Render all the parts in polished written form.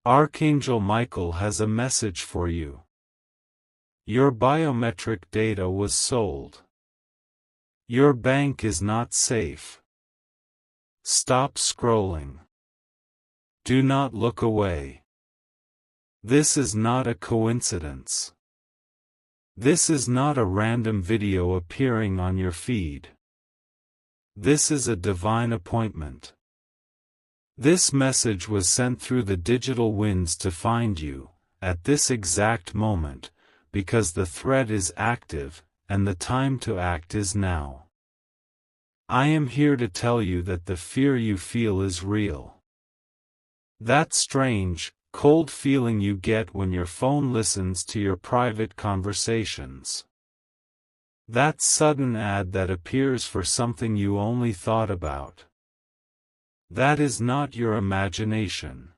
Archangel Michael has a message for you. Your biometric data was sold. Your bank is not safe. Stop scrolling. Do not look away. This is not a coincidence. This is not a random video appearing on your feed. This is a divine appointment. This message was sent through the digital winds to find you, at this exact moment, because the threat is active, and the time to act is now. I am here to tell you that the fear you feel is real. That strange, cold feeling you get when your phone listens to your private conversations. That sudden ad that appears for something you only thought about. That is not your imagination.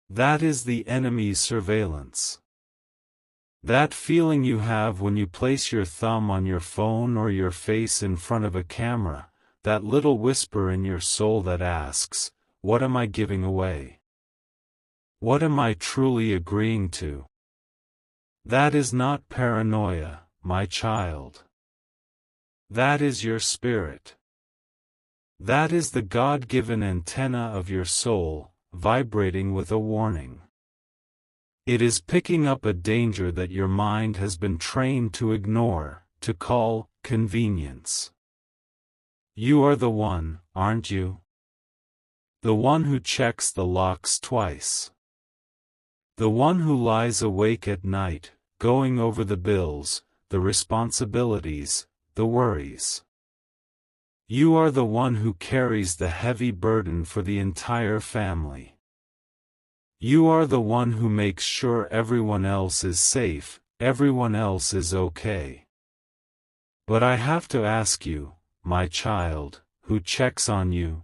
That is the enemy's surveillance. That feeling you have when you place your thumb on your phone or your face in front of a camera, that little whisper in your soul that asks, "What am I giving away? What am I truly agreeing to?" That is not paranoia, my child. That is your spirit. That is the God-given antenna of your soul, vibrating with a warning. It is picking up a danger that your mind has been trained to ignore, to call convenience. You are the one, aren't you? The one who checks the locks twice. The one who lies awake at night, going over the bills, the responsibilities, the worries. You are the one who carries the heavy burden for the entire family. You are the one who makes sure everyone else is safe, everyone else is okay. But I have to ask you, my child, who checks on you?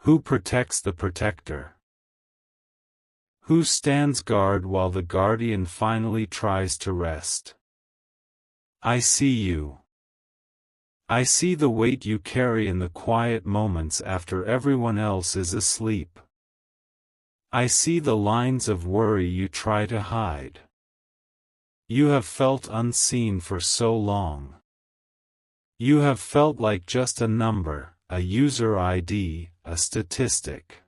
Who protects the protector? Who stands guard while the guardian finally tries to rest? I see you. I see the weight you carry in the quiet moments after everyone else is asleep. I see the lines of worry you try to hide. You have felt unseen for so long. You have felt like just a number, a user ID, a statistic.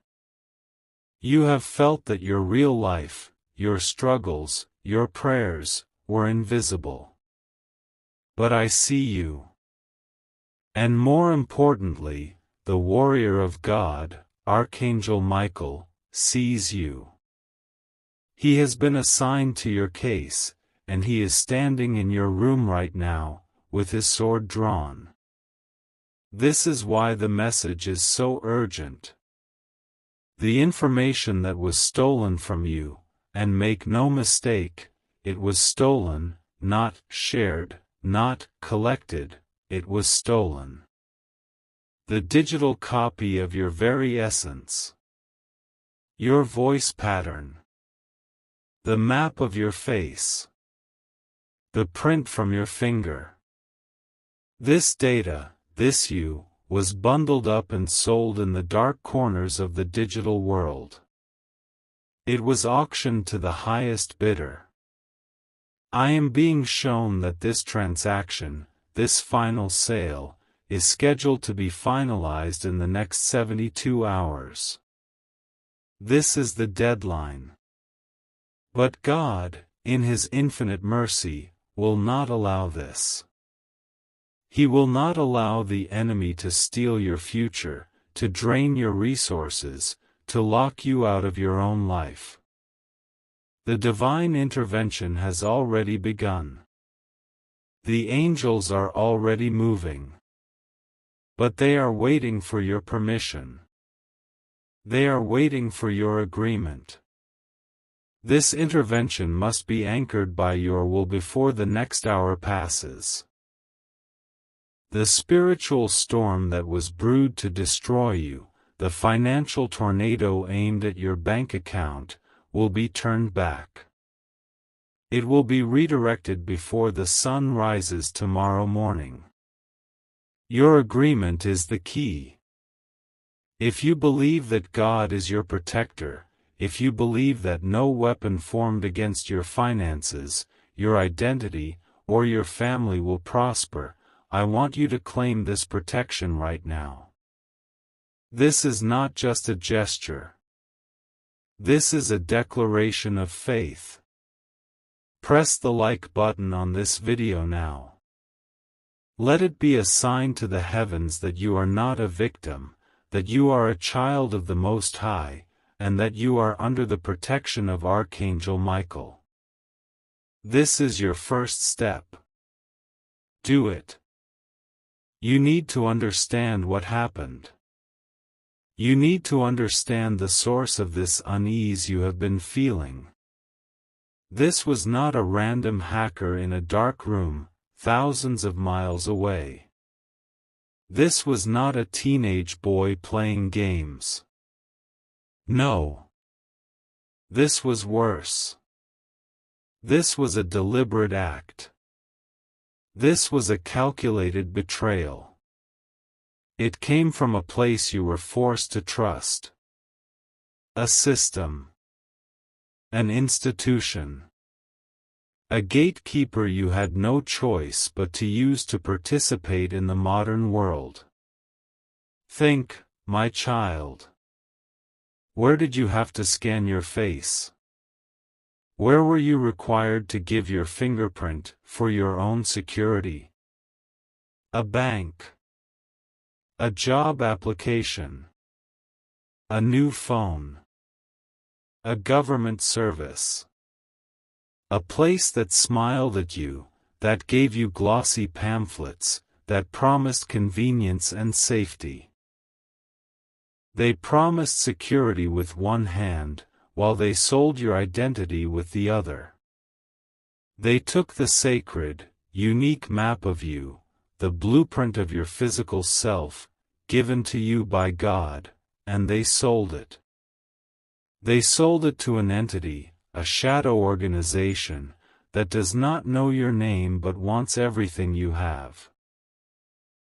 You have felt that your real life, your struggles, your prayers, were invisible. But I see you. And more importantly, the warrior of God, Archangel Michael, sees you. He has been assigned to your case, and he is standing in your room right now, with his sword drawn. This is why the message is so urgent. The information that was stolen from you, and make no mistake, it was stolen, not shared, not collected. It was stolen. The digital copy of your very essence. Your voice pattern. The map of your face. The print from your finger. This data, this you, was bundled up and sold in the dark corners of the digital world. It was auctioned to the highest bidder. I am being shown that this transaction, this final sale, is scheduled to be finalized in the next 72 hours. This is the deadline. But God, in His infinite mercy, will not allow this. He will not allow the enemy to steal your future, to drain your resources, to lock you out of your own life. The divine intervention has already begun. The angels are already moving. But they are waiting for your permission. They are waiting for your agreement. This intervention must be anchored by your will before the next hour passes. The spiritual storm that was brewed to destroy you, the financial tornado aimed at your bank account, will be turned back. It will be redirected before the sun rises tomorrow morning. Your agreement is the key. If you believe that God is your protector, if you believe that no weapon formed against your finances, your identity, or your family will prosper, I want you to claim this protection right now. This is not just a gesture. This is a declaration of faith. Press the like button on this video now. Let it be a sign to the heavens that you are not a victim, that you are a child of the Most High, and that you are under the protection of Archangel Michael. This is your first step. Do it. You need to understand what happened. You need to understand the source of this unease you have been feeling. This was not a random hacker in a dark room, thousands of miles away. This was not a teenage boy playing games. No. This was worse. This was a deliberate act. This was a calculated betrayal. It came from a place you were forced to trust. A system. An institution. A gatekeeper you had no choice but to use to participate in the modern world. Think, my child. Where did you have to scan your face? Where were you required to give your fingerprint for your own security? A bank. A job application. A new phone. A government service. A place that smiled at you, that gave you glossy pamphlets, that promised convenience and safety. They promised security with one hand, while they sold your identity with the other. They took the sacred, unique map of you, the blueprint of your physical self, given to you by God, and they sold it. They sold it to an entity, a shadow organization, that does not know your name but wants everything you have.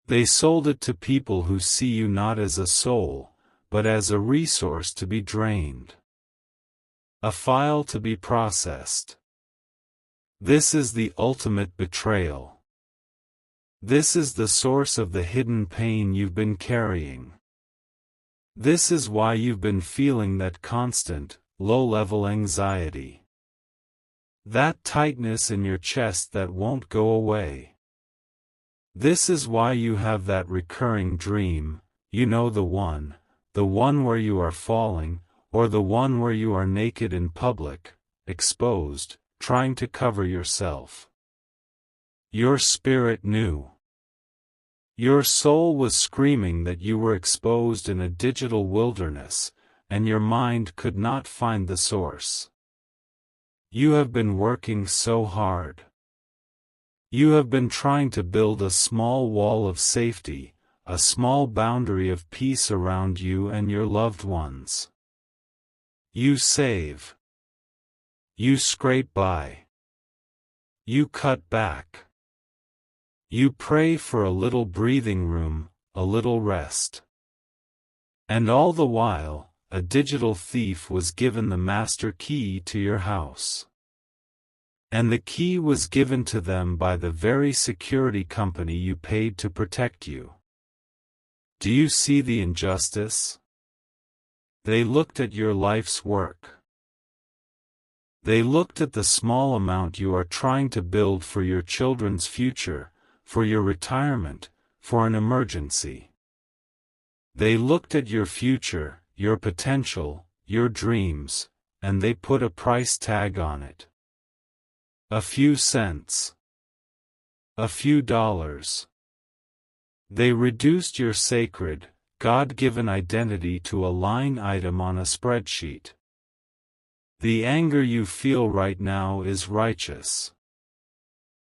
They sold it to people who see you not as a soul, but as a resource to be drained. A file to be processed. This is the ultimate betrayal. This is the source of the hidden pain you've been carrying. This is why you've been feeling that constant, low-level anxiety. That tightness in your chest that won't go away. This is why you have that recurring dream, you know, the one where you are falling, or the one where you are naked in public, exposed, trying to cover yourself. Your spirit knew. Your soul was screaming that you were exposed in a digital wilderness, and your mind could not find the source. You have been working so hard. You have been trying to build a small wall of safety, a small boundary of peace around you and your loved ones. You save. You scrape by. You cut back. You pray for a little breathing room, a little rest. And all the while, a digital thief was given the master key to your house. And the key was given to them by the very security company you paid to protect you. Do you see the injustice? They looked at your life's work. They looked at the small amount you are trying to build for your children's future, for your retirement, for an emergency. They looked at your future, your potential, your dreams, and they put a price tag on it. A few cents. A few dollars. They reduced your sacred, God-given identity to a line item on a spreadsheet. The anger you feel right now is righteous.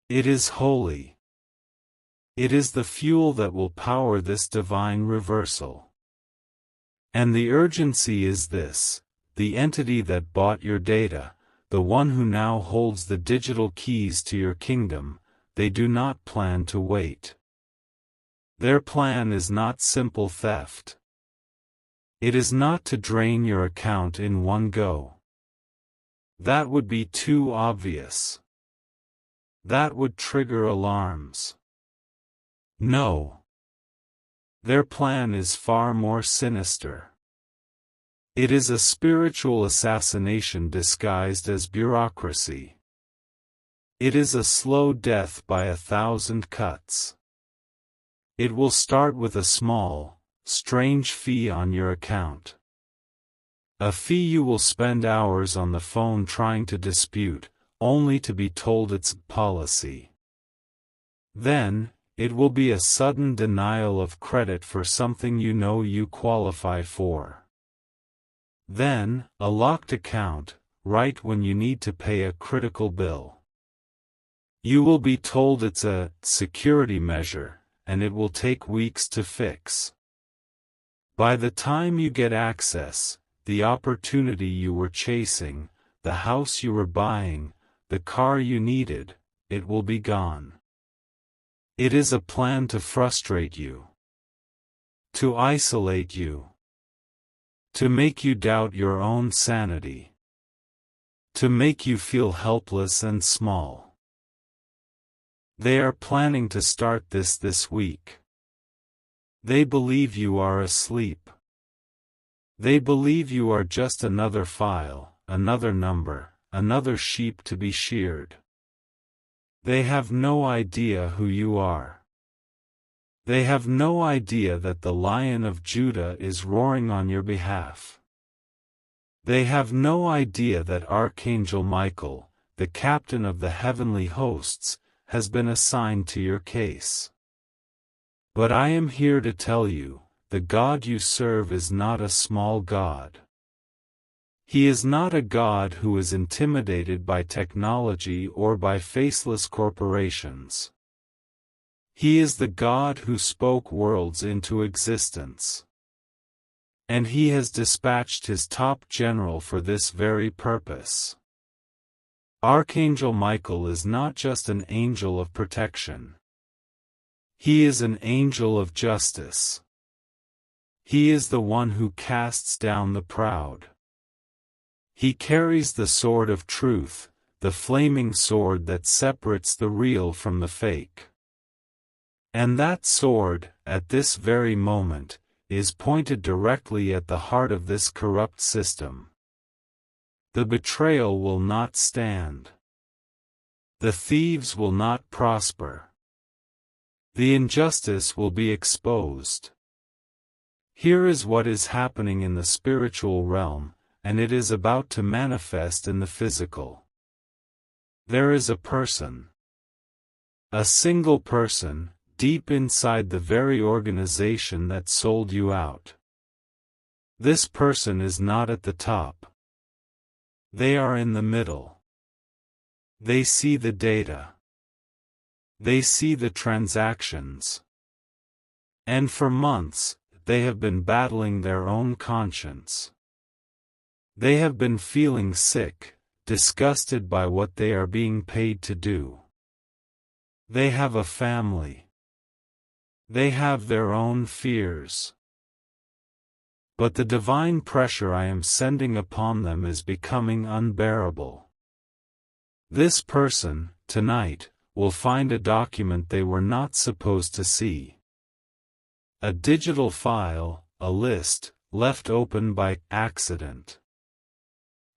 It is holy. It is the fuel that will power this divine reversal. And the urgency is this: the entity that bought your data, the one who now holds the digital keys to your kingdom, they do not plan to wait. Their plan is not simple theft. It is not to drain your account in one go. That would be too obvious. That would trigger alarms. No. Their plan is far more sinister. It is a spiritual assassination disguised as bureaucracy. It is a slow death by 1,000 cuts. It will start with a small, strange fee on your account. A fee you will spend hours on the phone trying to dispute, only to be told it's policy. Then, it will be a sudden denial of credit for something you know you qualify for. Then, a locked account, right when you need to pay a critical bill. You will be told it's a security measure, and it will take weeks to fix. By the time you get access, the opportunity you were chasing, the house you were buying, the car you needed, it will be gone. It is a plan to frustrate you, to isolate you, to make you doubt your own sanity, to make you feel helpless and small. They are planning to start this week. They believe you are asleep. They believe you are just another file, another number, another sheep to be sheared. They have no idea who you are. They have no idea that the Lion of Judah is roaring on your behalf. They have no idea that Archangel Michael, the captain of the heavenly hosts, has been assigned to your case. But I am here to tell you, the God you serve is not a small God. He is not a God who is intimidated by technology or by faceless corporations. He is the God who spoke worlds into existence. And he has dispatched his top general for this very purpose. Archangel Michael is not just an angel of protection. He is an angel of justice. He is the one who casts down the proud. He carries the sword of truth, the flaming sword that separates the real from the fake. And that sword, at this very moment, is pointed directly at the heart of this corrupt system. The betrayal will not stand. The thieves will not prosper. The injustice will be exposed. Here is what is happening in the spiritual realm, and it is about to manifest in the physical. There is a person. A single person, deep inside the very organization that sold you out. This person is not at the top. They are in the middle. They see the data. They see the transactions. And for months, they have been battling their own conscience. They have been feeling sick, disgusted by what they are being paid to do. They have a family. They have their own fears. But the divine pressure I am sending upon them is becoming unbearable. This person, tonight, will find a document they were not supposed to see. A digital file, a list, left open by accident.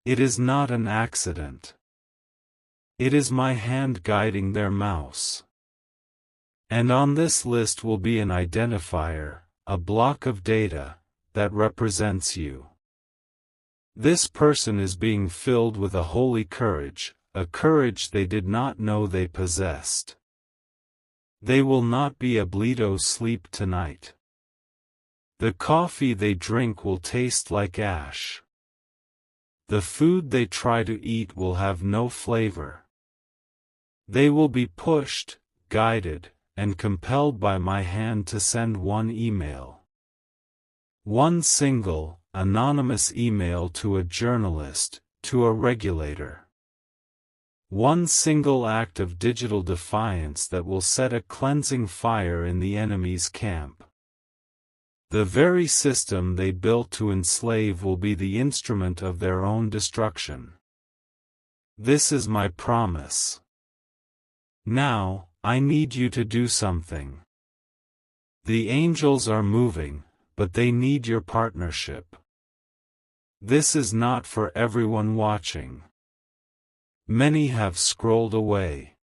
It is not an accident. It is my hand guiding their mouse. And on this list will be an identifier, a block of data, that represents you. This person is being filled with a holy courage, a courage they did not know they possessed. They will not be oblido sleep tonight. The coffee they drink will taste like ash. The food they try to eat will have no flavor. They will be pushed, guided, and compelled by my hand to send one email. One single, anonymous email to a journalist, to a regulator. One single act of digital defiance that will set a cleansing fire in the enemy's camp. The very system they built to enslave will be the instrument of their own destruction. This is my promise. Now, I need you to do something. The angels are moving, but they need your partnership. This is not for everyone watching. Many have scrolled away.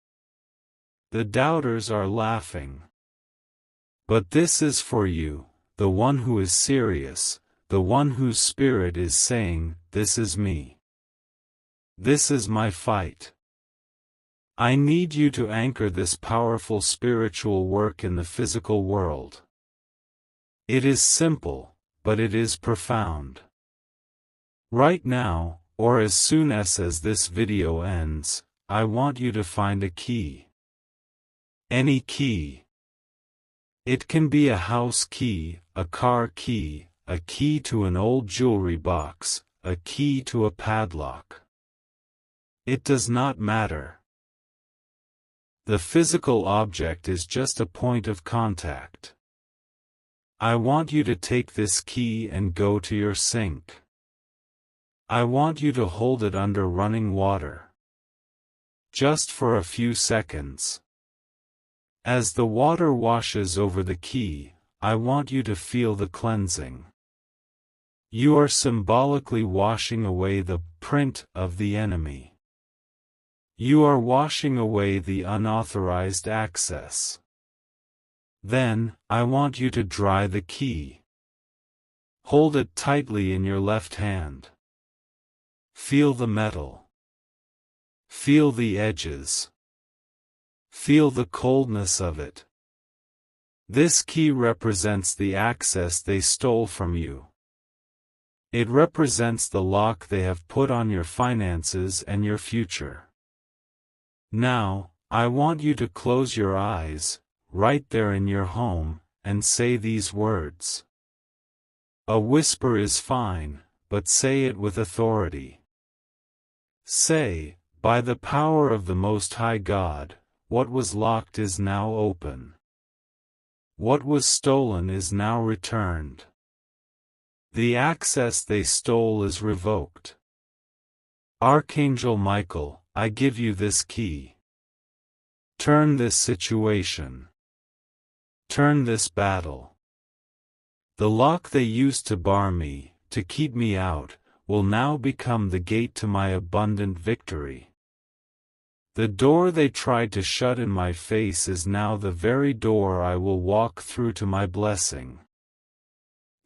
The doubters are laughing. But this is for you, the one who is serious, the one whose spirit is saying, "This is me. This is my fight." I need you to anchor this powerful spiritual work in the physical world. It is simple, but it is profound. Right now, or as soon as this video ends, I want you to find a key. Any key. It can be a house key, a car key, a key to an old jewelry box, a key to a padlock. It does not matter. The physical object is just a point of contact. I want you to take this key and go to your sink. I want you to hold it under running water. Just for a few seconds. As the water washes over the key, I want you to feel the cleansing. You are symbolically washing away the print of the enemy. You are washing away the unauthorized access. Then, I want you to dry the key. Hold it tightly in your left hand. Feel the metal. Feel the edges. Feel the coldness of it. This key represents the access they stole from you. It represents the lock they have put on your finances and your future. Now, I want you to close your eyes, right there in your home, and say these words. A whisper is fine, but say it with authority. Say, by the power of the Most High God, what was locked is now open. What was stolen is now returned. The access they stole is revoked. Archangel Michael, I give you this key. Turn this situation. Turn this battle. The lock they used to bar me, to keep me out, will now become the gate to my abundant victory. The door they tried to shut in my face is now the very door I will walk through to my blessing.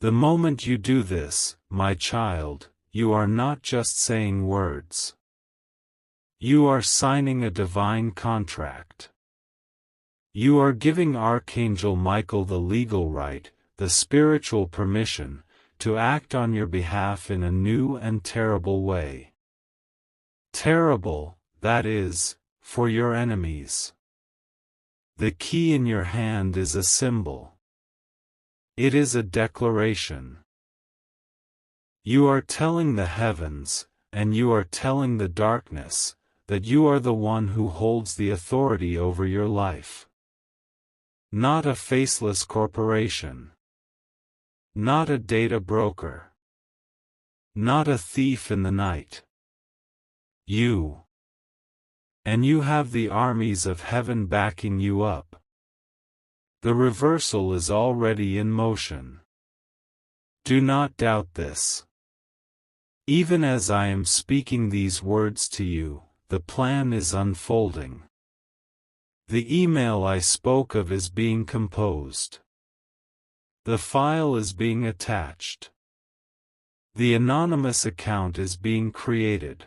The moment you do this, my child, you are not just saying words. You are signing a divine contract. You are giving Archangel Michael the legal right, the spiritual permission, to act on your behalf in a new and terrible way. Terrible, that is, for your enemies. The key in your hand is a symbol. It is a declaration. You are telling the heavens, and you are telling the darkness, that you are the one who holds the authority over your life. Not a faceless corporation. Not a data broker. Not a thief in the night. You. And you have the armies of heaven backing you up. The reversal is already in motion. Do not doubt this. Even as I am speaking these words to you, the plan is unfolding. The email I spoke of is being composed. The file is being attached. The anonymous account is being created.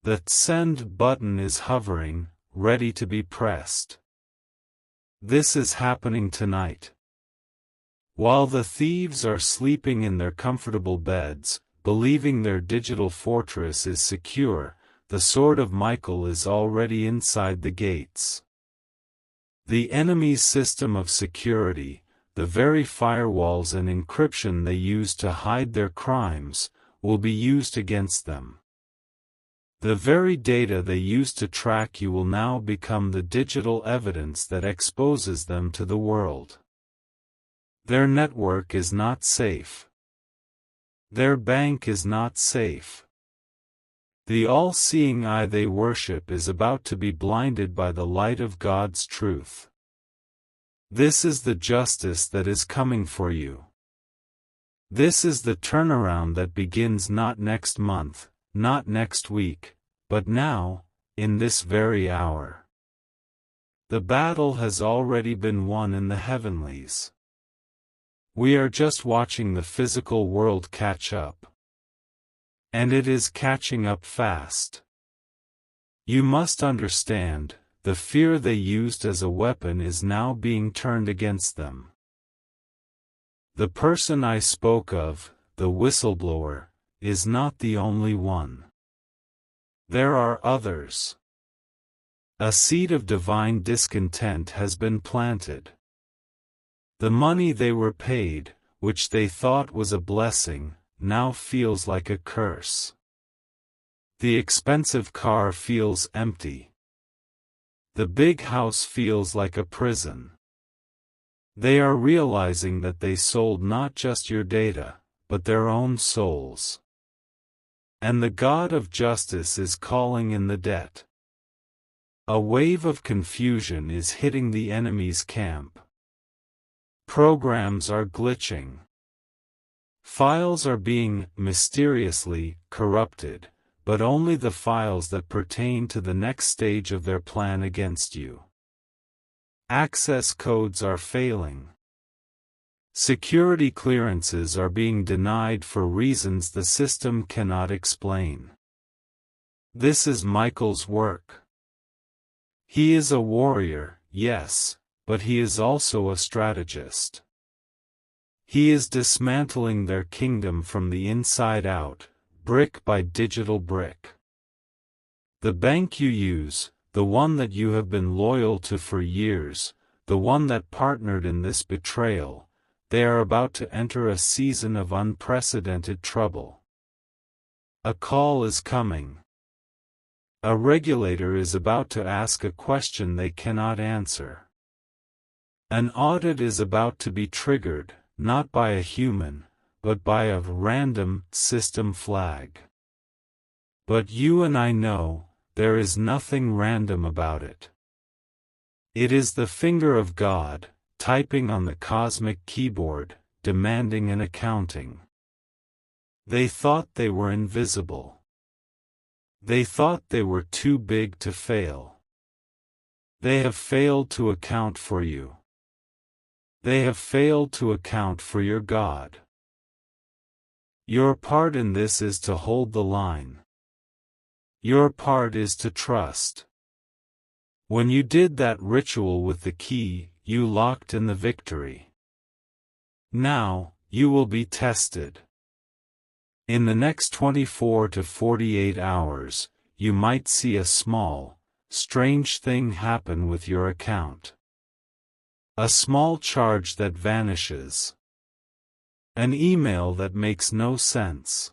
The send button is hovering, ready to be pressed. This is happening tonight. While the thieves are sleeping in their comfortable beds, believing their digital fortress is secure, the sword of Michael is already inside the gates. The enemy's system of security, the very firewalls and encryption they use to hide their crimes, will be used against them. The very data they use to track you will now become the digital evidence that exposes them to the world. Their network is not safe. Their bank is not safe. The all-seeing eye they worship is about to be blinded by the light of God's truth. This is the justice that is coming for you. This is the turnaround that begins not next month, not next week, but now, in this very hour. The battle has already been won in the heavenlies. We are just watching the physical world catch up. And it is catching up fast. You must understand, the fear they used as a weapon is now being turned against them. The person I spoke of, the whistleblower, is not the only one. There are others. A seed of divine discontent has been planted. The money they were paid, which they thought was a blessing, now feels like a curse. The expensive car feels empty. The big house feels like a prison. They are realizing that they sold not just your data, but their own souls. And the God of justice is calling in the debt. A wave of confusion is hitting the enemy's camp. Programs are glitching. Files are being, mysteriously, corrupted, but only the files that pertain to the next stage of their plan against you. Access codes are failing. Security clearances are being denied for reasons the system cannot explain. This is Michael's work. He is a warrior, yes, but he is also a strategist. He is dismantling their kingdom from the inside out, brick by digital brick. The bank you use, the one that you have been loyal to for years, the one that partnered in this betrayal, they are about to enter a season of unprecedented trouble. A call is coming. A regulator is about to ask a question they cannot answer. An audit is about to be triggered, not by a human, but by a random system flag. But you and I know, there is nothing random about it. It is the finger of God, typing on the cosmic keyboard, demanding an accounting. They thought they were invisible. They thought they were too big to fail. They have failed to account for you. They have failed to account for your God. Your part in this is to hold the line. Your part is to trust. When you did that ritual with the key, you locked in the victory. Now, you will be tested. In the next 24 to 48 hours, you might see a small, strange thing happen with your account. A small charge that vanishes. An email that makes no sense.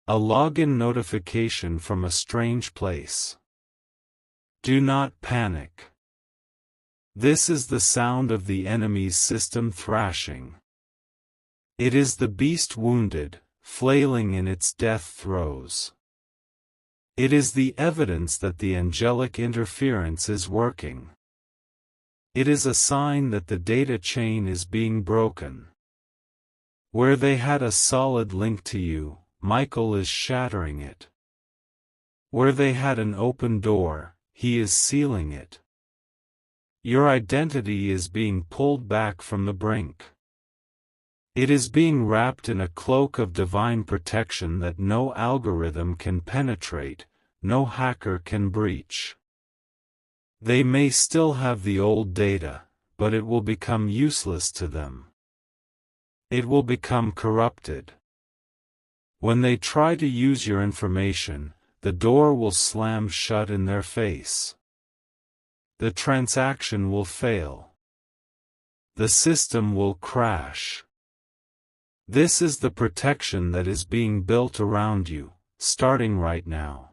A login notification from a strange place. Do not panic. This is the sound of the enemy's system thrashing. It is the beast wounded, flailing in its death throes. It is the evidence that the angelic interference is working. It is a sign that the data chain is being broken. Where they had a solid link to you, Michael is shattering it. Where they had an open door, he is sealing it. Your identity is being pulled back from the brink. It is being wrapped in a cloak of divine protection that no algorithm can penetrate, no hacker can breach. They may still have the old data, but it will become useless to them. It will become corrupted. When they try to use your information, the door will slam shut in their face. The transaction will fail. The system will crash. This is the protection that is being built around you, starting right now.